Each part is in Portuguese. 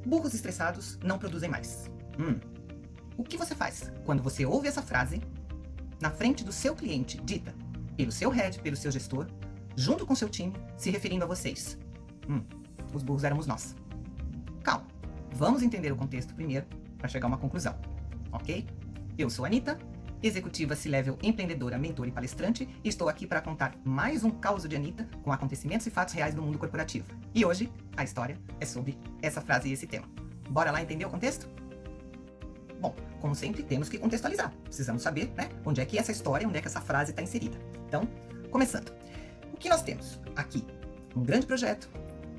Burros estressados não produzem mais. O que você faz quando você ouve essa frase na frente do seu cliente, dita pelo seu head, pelo seu gestor, junto com seu time, se referindo a vocês? Os burros éramos nós. Calma, vamos entender o contexto primeiro para chegar a uma conclusão, ok? Eu sou a Anitta, executiva C-Level, empreendedora, mentora e palestrante, e estou aqui para contar mais um caos de Anitta com acontecimentos e fatos reais do mundo corporativo. E hoje, a história é sobre essa frase e esse tema. Bora lá entender o contexto? Bom, como sempre, temos que contextualizar. Precisamos saber, né, onde é que essa história, onde é que essa frase está inserida. Então, começando. O que nós temos aqui? Um grande projeto,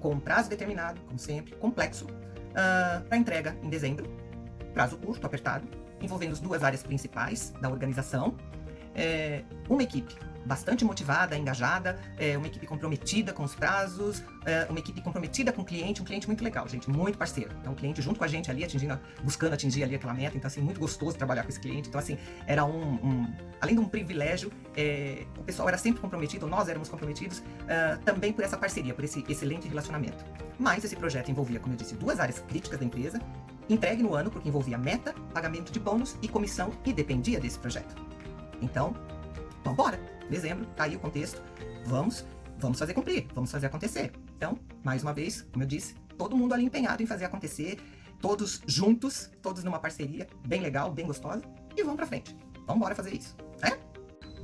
com um prazo determinado, como sempre, complexo, para entrega em dezembro. Prazo curto, apertado, envolvendo as duas áreas principais da organização. Uma equipe bastante motivada, engajada, uma equipe comprometida com os prazos, uma equipe comprometida com o cliente, um cliente muito legal, gente, muito parceiro. Então, o cliente junto com a gente ali, buscando atingir ali aquela meta. Então, assim, muito gostoso trabalhar com esse cliente. Então, assim, era além de um privilégio, o pessoal era sempre comprometido, nós éramos comprometidos também por essa parceria, por esse excelente relacionamento. Mas esse projeto envolvia, como eu disse, duas áreas críticas da empresa, entregue no ano, porque envolvia meta, pagamento de bônus e comissão, e dependia desse projeto. Então, vambora! Dezembro, tá aí o contexto, vamos fazer cumprir, vamos fazer acontecer. Então, mais uma vez, como eu disse, todo mundo ali empenhado em fazer acontecer, todos juntos, todos numa parceria bem legal, bem gostosa, e vamos pra frente. Vamos embora fazer isso, né?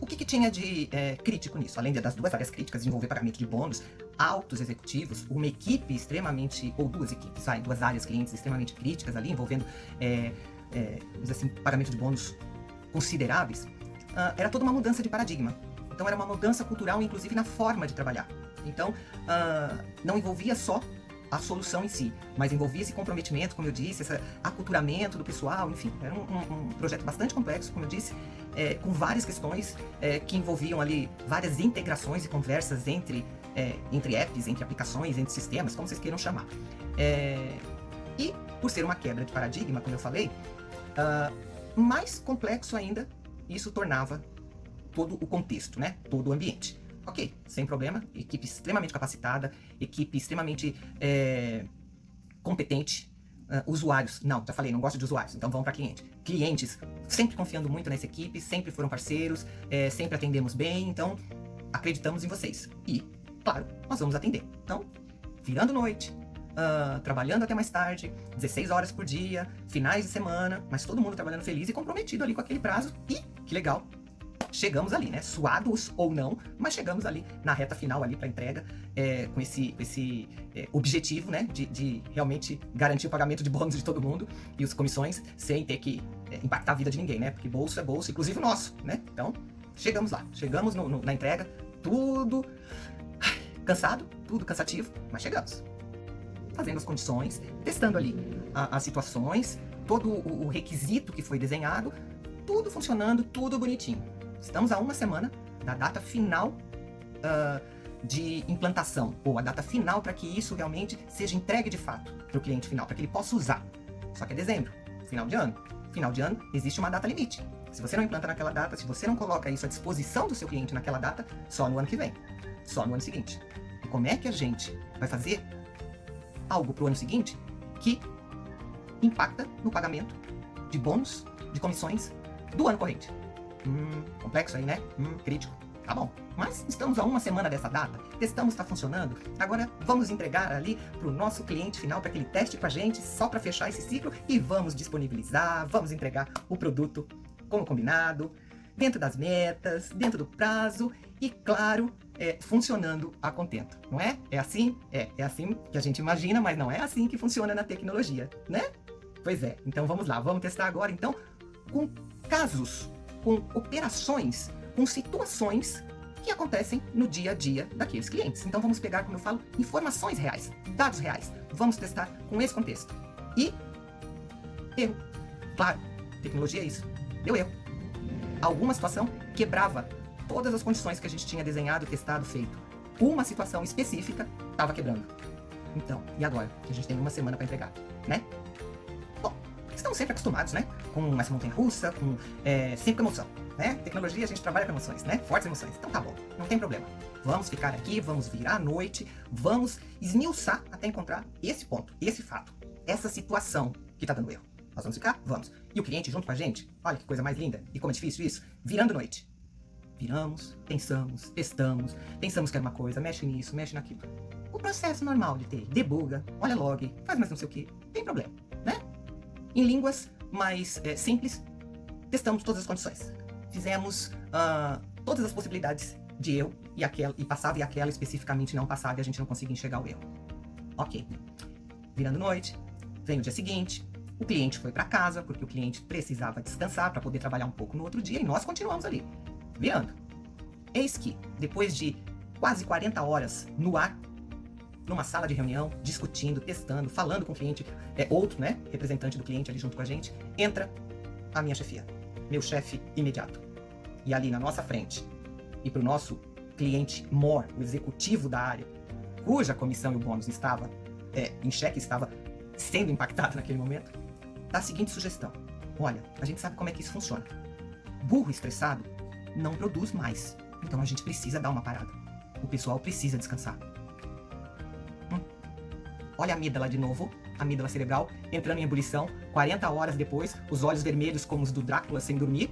O que tinha de crítico nisso? Além das duas áreas críticas de envolver pagamento de bônus, altos executivos, uma equipe extremamente, ou duas equipes, duas áreas clientes extremamente críticas ali, envolvendo, vamos dizer assim, pagamento de bônus consideráveis, era toda uma mudança de paradigma. Então era uma mudança cultural, inclusive na forma de trabalhar. Então não envolvia só a solução em si, mas envolvia esse comprometimento, como eu disse, esse aculturamento do pessoal, enfim. Era um projeto bastante complexo, como eu disse, com várias questões que envolviam ali várias integrações e conversas entre apps, entre aplicações, entre sistemas, como vocês queiram chamar. E por ser uma quebra de paradigma, como eu falei, mais complexo ainda isso tornava todo o contexto, né? Todo o ambiente. Ok, sem problema, equipe extremamente capacitada, equipe extremamente competente. Usuários, não, já falei, não gosto de usuários, então vamos para cliente. Clientes, sempre confiando muito nessa equipe, sempre foram parceiros, sempre atendemos bem, então acreditamos em vocês. E, claro, nós vamos atender. Então, virando noite, trabalhando até mais tarde, 16 horas por dia, finais de semana, mas todo mundo trabalhando feliz e comprometido ali com aquele prazo. E, que legal, chegamos ali, né? Suados ou não, mas chegamos ali na reta final ali para entrega, com esse objetivo, né? De realmente garantir o pagamento de bônus de todo mundo e as comissões sem ter que impactar a vida de ninguém, né? Porque bolso é bolso, inclusive o nosso, né? Então, chegamos lá, chegamos na entrega, tudo cansado, tudo cansativo, mas chegamos. Fazendo as condições, testando ali as situações, todo o requisito que foi desenhado, tudo funcionando, tudo bonitinho. Estamos a uma semana da data final de implantação, ou a data final para que isso realmente seja entregue de fato para o cliente final, para que ele possa usar. Só que é dezembro, final de ano. Final de ano existe uma data limite. Se você não implanta naquela data, se você não coloca isso à disposição do seu cliente naquela data, só no ano que vem, só no ano seguinte. E como é que a gente vai fazer algo para o ano seguinte que impacta no pagamento de bônus, de comissões do ano corrente? Complexo aí, né? Crítico. Tá bom. Mas estamos a uma semana dessa data, testamos, está funcionando. Agora vamos entregar ali para o nosso cliente final para que ele teste com a gente, só para fechar esse ciclo, e vamos disponibilizar, vamos entregar o produto como combinado, dentro das metas, dentro do prazo e, claro, funcionando a contento, não é? É assim? É assim que a gente imagina, mas não é assim que funciona na tecnologia, né? Pois é, então vamos lá, vamos testar agora, então, com casos, com operações, com situações que acontecem no dia a dia daqueles clientes. Então vamos pegar, como eu falo, informações reais, dados reais, vamos testar com esse contexto. E erro, claro, tecnologia é isso, deu erro. Alguma situação quebrava todas as condições que a gente tinha desenhado, testado, feito. Uma situação específica estava quebrando. Então, e agora? Que a gente tem uma semana para entregar, né? Bom, estamos sempre acostumados, né? Com essa montanha-russa, sempre com emoção, né? Tecnologia, a gente trabalha com emoções, né? Fortes emoções. Então tá bom, não tem problema. Vamos ficar aqui, vamos virar a noite, vamos esmiuçar até encontrar esse ponto, esse fato. essa situação que tá dando erro. Nós vamos ficar? Vamos. E o cliente junto com a gente, olha que coisa mais linda, e como é difícil isso, virando noite. Viramos, pensamos, testamos, pensamos que era uma coisa, mexe nisso, mexe naquilo. O processo normal de TI, debuga, olha log, faz mais não sei o que, tem problema, né? Em línguas mais simples, testamos todas as condições. Fizemos todas as possibilidades de erro, e passava e aquela especificamente não passava e a gente não conseguia enxergar o erro. Ok. Virando noite, vem o dia seguinte, o cliente foi para casa, porque o cliente precisava descansar para poder trabalhar um pouco no outro dia, e nós continuamos ali, virando. Eis que, depois de quase 40 horas no ar, numa sala de reunião, discutindo, testando, falando com o cliente, outro, né, representante do cliente ali junto com a gente, entra a minha chefia, meu chefe imediato. E ali na nossa frente, e para o nosso cliente mor, o executivo da área, cuja comissão e o bônus estava em xeque, estava sendo impactado naquele momento, dá a seguinte sugestão. Olha, a gente sabe como é que isso funciona. Burro estressado não produz mais. Então a gente precisa dar uma parada. O pessoal precisa descansar. Olha a amígdala de novo, a amígdala cerebral, entrando em ebulição, 40 horas depois, os olhos vermelhos como os do Drácula sem dormir,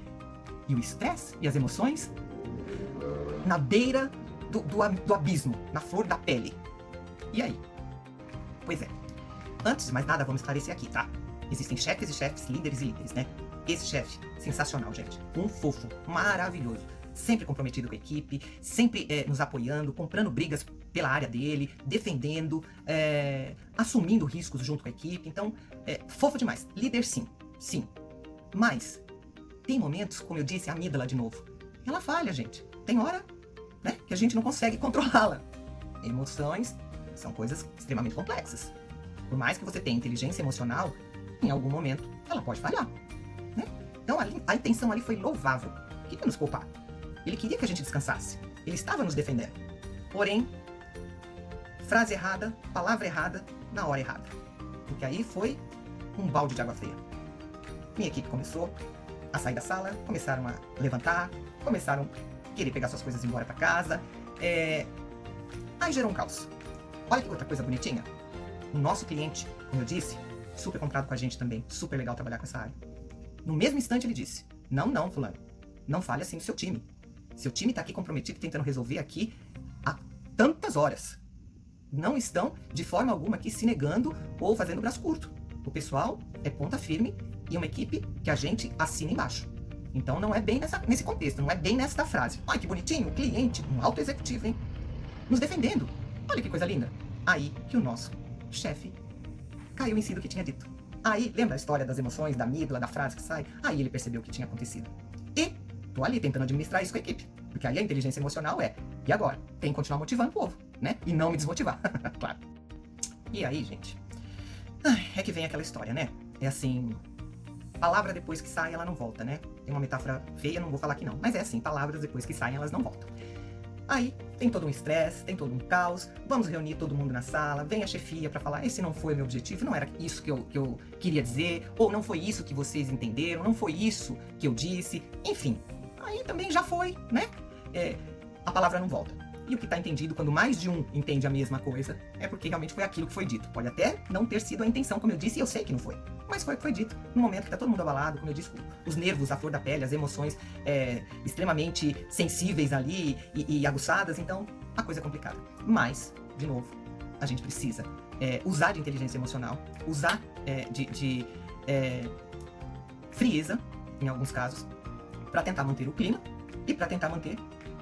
e o estresse e as emoções na beira do abismo, na flor da pele. E aí? Pois é. Antes de mais nada, vamos esclarecer aqui, tá? Existem chefes e chefes, líderes e líderes, né? Esse chefe, sensacional, gente. Um fofo, maravilhoso. Sempre comprometido com a equipe, sempre nos apoiando, comprando brigas pela área dele, defendendo, assumindo riscos junto com a equipe. Então, fofo demais. Líder, sim. Sim. Mas, tem momentos, como eu disse, a amígdala de novo. Ela falha, gente. Tem hora, né, que a gente não consegue controlá-la. Emoções são coisas extremamente complexas. Por mais que você tenha inteligência emocional, em algum momento ela pode falhar, né? Então a intenção ali foi louvável. Queria nos poupar. Ele queria que a gente descansasse. Ele estava nos defendendo. Porém, frase errada, palavra errada, na hora errada. Porque aí foi um balde de água fria. Minha equipe começou a sair da sala, começaram a levantar, começaram a querer pegar suas coisas e ir embora para casa. Aí gerou um caos. Olha que outra coisa bonitinha. O nosso cliente, como eu disse, super comprado com a gente também, super legal trabalhar com essa área. No mesmo instante ele disse, não, fulano, não fale assim do seu time. Seu time está aqui comprometido, tentando resolver aqui há tantas horas. Não estão, de forma alguma, aqui se negando ou fazendo braço curto. O pessoal é ponta firme e uma equipe que a gente assina embaixo. Então não é bem nesse contexto, não é bem nesta frase. Ai, que bonitinho, o cliente, um alto executivo, hein? Nos defendendo. Olha que coisa linda. Aí que o nosso chefe caiu em si do que tinha dito. Aí, lembra a história das emoções, da amígdala, da frase que sai? Aí ele percebeu o que tinha acontecido. E tô ali tentando administrar isso com a equipe. Porque aí a inteligência emocional e agora? Tem que continuar motivando o povo, né? E não me desmotivar, claro. E aí, gente, é que vem aquela história, né? É assim, palavra depois que sai, ela não volta, né? Tem uma metáfora feia, não vou falar aqui não. Mas é assim, palavras depois que saem, elas não voltam. Aí tem todo um estresse, tem todo um caos, vamos reunir todo mundo na sala, vem a chefia para falar, esse não foi o meu objetivo, não era isso que eu queria dizer, ou não foi isso que vocês entenderam, não foi isso que eu disse, enfim. Aí também já foi, né? A palavra não volta. E o que está entendido, quando mais de um entende a mesma coisa, é porque realmente foi aquilo que foi dito. Pode até não ter sido a intenção, como eu disse, e eu sei que não foi. Mas foi o que foi dito. No momento que está todo mundo abalado, como eu disse, os nervos, a flor da pele, as emoções extremamente sensíveis ali e aguçadas, então a coisa é complicada. Mas, de novo, a gente precisa usar de inteligência emocional, usar de frieza, em alguns casos, para tentar manter o clima e para tentar manter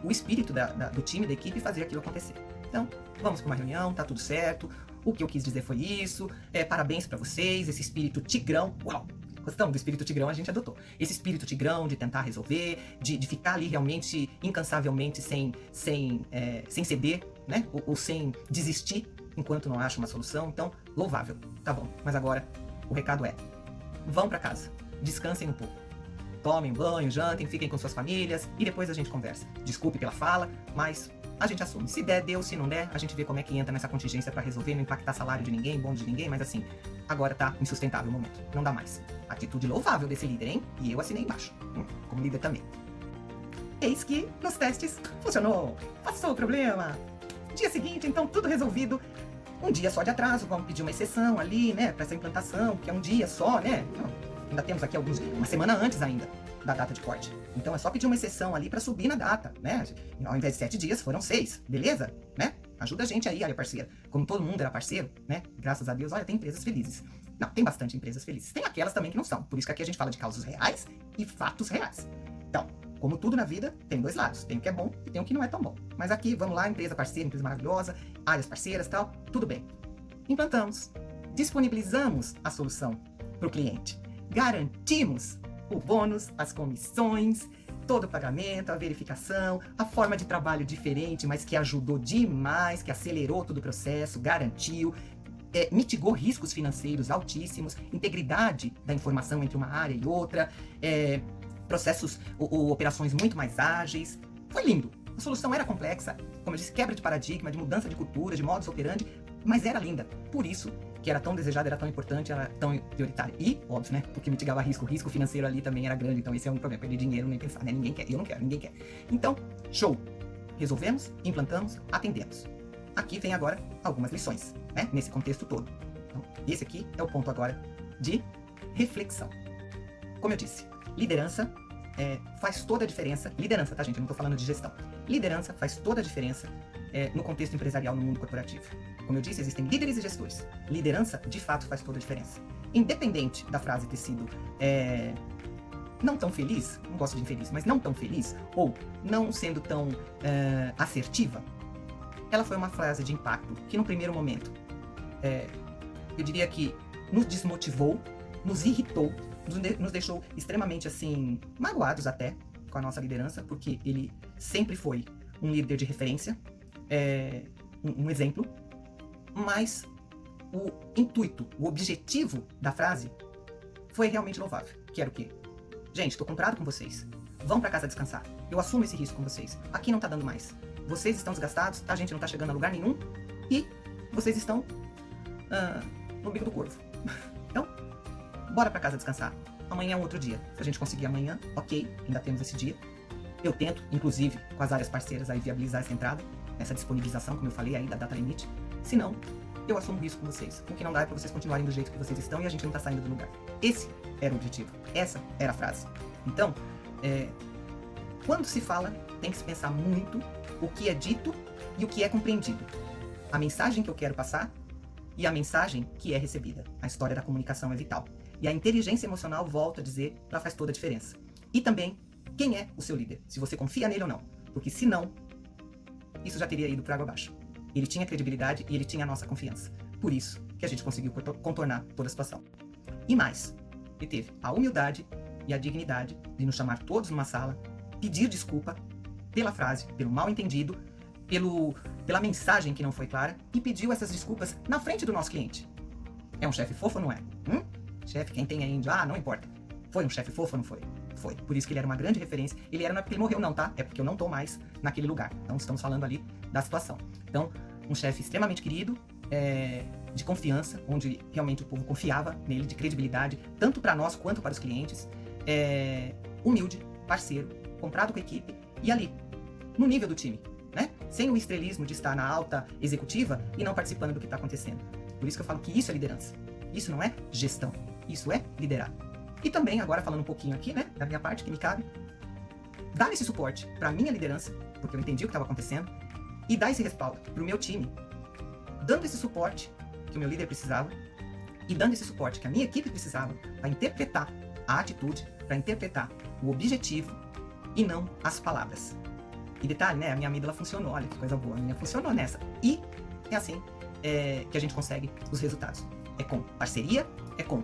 o espírito do time, da equipe, e fazer aquilo acontecer. Então, vamos para uma reunião, tá tudo certo, o que eu quis dizer foi isso, parabéns para vocês, esse espírito tigrão, uau, gostamos do espírito tigrão, a gente adotou. Esse espírito tigrão de tentar resolver, de ficar ali realmente, incansavelmente, sem ceder, né, ou sem desistir enquanto não acha uma solução. Então, louvável, tá bom. Mas agora, o recado vão para casa, descansem um pouco. Tomem banho, jantem, fiquem com suas famílias e depois a gente conversa. Desculpe pela fala, mas a gente assume. Se der, deu. Se não der, a gente vê como é que entra nessa contingência pra resolver, não impactar salário de ninguém, bônus de ninguém, mas assim, agora tá insustentável o momento. Não dá mais. Atitude louvável desse líder, hein? E eu assinei embaixo. Como líder também. Eis que, nos testes, funcionou. Passou o problema. Dia seguinte, então, tudo resolvido. um dia só de atraso, vamos pedir uma exceção ali, né, para essa implantação, que é um dia só, né? Não, ainda temos aqui uma semana antes ainda da data de corte. Então é só pedir uma exceção ali para subir na data, né? Ao invés de 7 dias, foram 6, beleza? Né? Ajuda a gente aí, olha, parceira. Como todo mundo era parceiro, né? Graças a Deus, olha, tem empresas felizes. Não, tem bastante empresas felizes. Tem aquelas também que não são. Por isso que aqui a gente fala de causas reais e fatos reais. Então, como tudo na vida, tem dois lados. Tem o que é bom e tem o que não é tão bom. Mas aqui, vamos lá, empresa parceira, empresa maravilhosa, áreas parceiras e tal, tudo bem. Implantamos, disponibilizamos a solução para o cliente. Garantimos o bônus, as comissões, todo o pagamento, a verificação, a forma de trabalho diferente, mas que ajudou demais, que acelerou todo o processo, garantiu, mitigou riscos financeiros altíssimos, integridade da informação entre uma área e outra, processos ou operações muito mais ágeis. Foi lindo. A solução era complexa, como eu disse, quebra de paradigma, de mudança de cultura, de modus operandi, mas era linda. Por isso que era tão desejada, era tão importante, era tão prioritária. E, óbvio, né, porque mitigava risco. O risco financeiro ali também era grande, então esse é um problema. Perder dinheiro, nem pensar, né? Ninguém quer, eu não quero, ninguém quer. Então, show. Resolvemos, implantamos, atendemos. Aqui vem agora algumas lições, né, nesse contexto todo. Então, esse aqui é o ponto agora de reflexão. Como eu disse, liderança faz toda a diferença. Liderança, tá, gente? Eu não tô falando de gestão. Liderança faz toda a diferença no contexto empresarial, no mundo corporativo. Como eu disse, existem líderes e gestores. Liderança, de fato, faz toda a diferença. Independente da frase ter sido não tão feliz, não gosto de infeliz, mas não tão feliz, ou não sendo tão assertiva, ela foi uma frase de impacto que, no primeiro momento, eu diria que nos desmotivou, nos irritou, nos deixou extremamente, assim, magoados até com a nossa liderança, porque ele sempre foi um líder de referência, um exemplo, mas o intuito, o objetivo da frase foi realmente louvável, que era o quê? Gente, tô comprado com vocês, vão pra casa descansar, eu assumo esse risco com vocês, aqui não tá dando mais, vocês estão desgastados, a gente não tá chegando a lugar nenhum, e vocês estão no bico do corvo. Então, bora pra casa descansar. Amanhã é um outro dia. Se a gente conseguir amanhã, ok, ainda temos esse dia. Eu tento, inclusive, com as áreas parceiras, aí viabilizar essa entrada, essa disponibilização, como eu falei aí, da data limite. Se não, eu assumo risco com vocês. O que não dá é pra vocês continuarem do jeito que vocês estão e a gente não tá saindo do lugar. Esse era o objetivo. Essa era a frase. Então, quando se fala, tem que se pensar muito o que é dito e o que é compreendido. A mensagem que eu quero passar e a mensagem que é recebida. A história da comunicação é vital. E a inteligência emocional, volto a dizer, ela faz toda a diferença. E também, quem é o seu líder? Se você confia nele ou não. Porque se não, isso já teria ido por água abaixo. Ele tinha credibilidade e ele tinha a nossa confiança. Por isso que a gente conseguiu contornar toda a situação. E mais, ele teve a humildade e a dignidade de nos chamar todos numa sala, pedir desculpa pela frase, pelo mal entendido, pela mensagem que não foi clara, e pediu essas desculpas na frente do nosso cliente. É um chefe fofo ou não é? Chefe, quem tem aí, não importa. Foi um chefe fofo ou não foi? Foi. Por isso que ele era uma grande referência. Ele era, não é porque ele morreu não, tá? É porque eu não tô mais naquele lugar. Então estamos falando ali da situação. Então, um chefe extremamente querido, de confiança, onde realmente o povo confiava nele, de credibilidade, tanto para nós quanto para os clientes. Humilde, parceiro, comprado com a equipe e ali, no nível do time, né? Sem o estrelismo de estar na alta executiva e não participando do que está acontecendo. Por isso que eu falo que isso é liderança. Isso não é gestão. Isso é liderar. E também, agora falando um pouquinho aqui, né, da minha parte, que me cabe, dar esse suporte para a minha liderança, porque eu entendi o que estava acontecendo, e dar esse respaldo para o meu time, dando esse suporte que o meu líder precisava, e dando esse suporte que a minha equipe precisava para interpretar a atitude, para interpretar o objetivo, e não as palavras. E detalhe, né, a minha amígdala funcionou, olha que coisa boa, a minha funcionou nessa. E é assim que a gente consegue os resultados. É com parceria, é com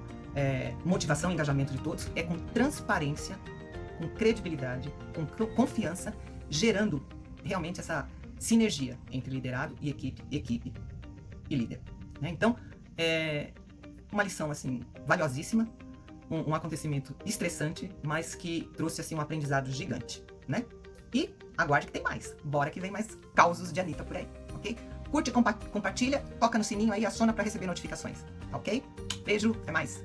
motivação e engajamento de todos, é com transparência, com credibilidade, com confiança, gerando realmente essa sinergia entre liderado e equipe e líder. Né? Então, uma lição assim valiosíssima, um acontecimento estressante, mas que trouxe assim um aprendizado gigante, né? E aguarde que tem mais. Bora que vem mais causos de Anitta por aí, ok? Curte, compartilha, toca no sininho aí, aciona para receber notificações, ok? Beijo, até mais!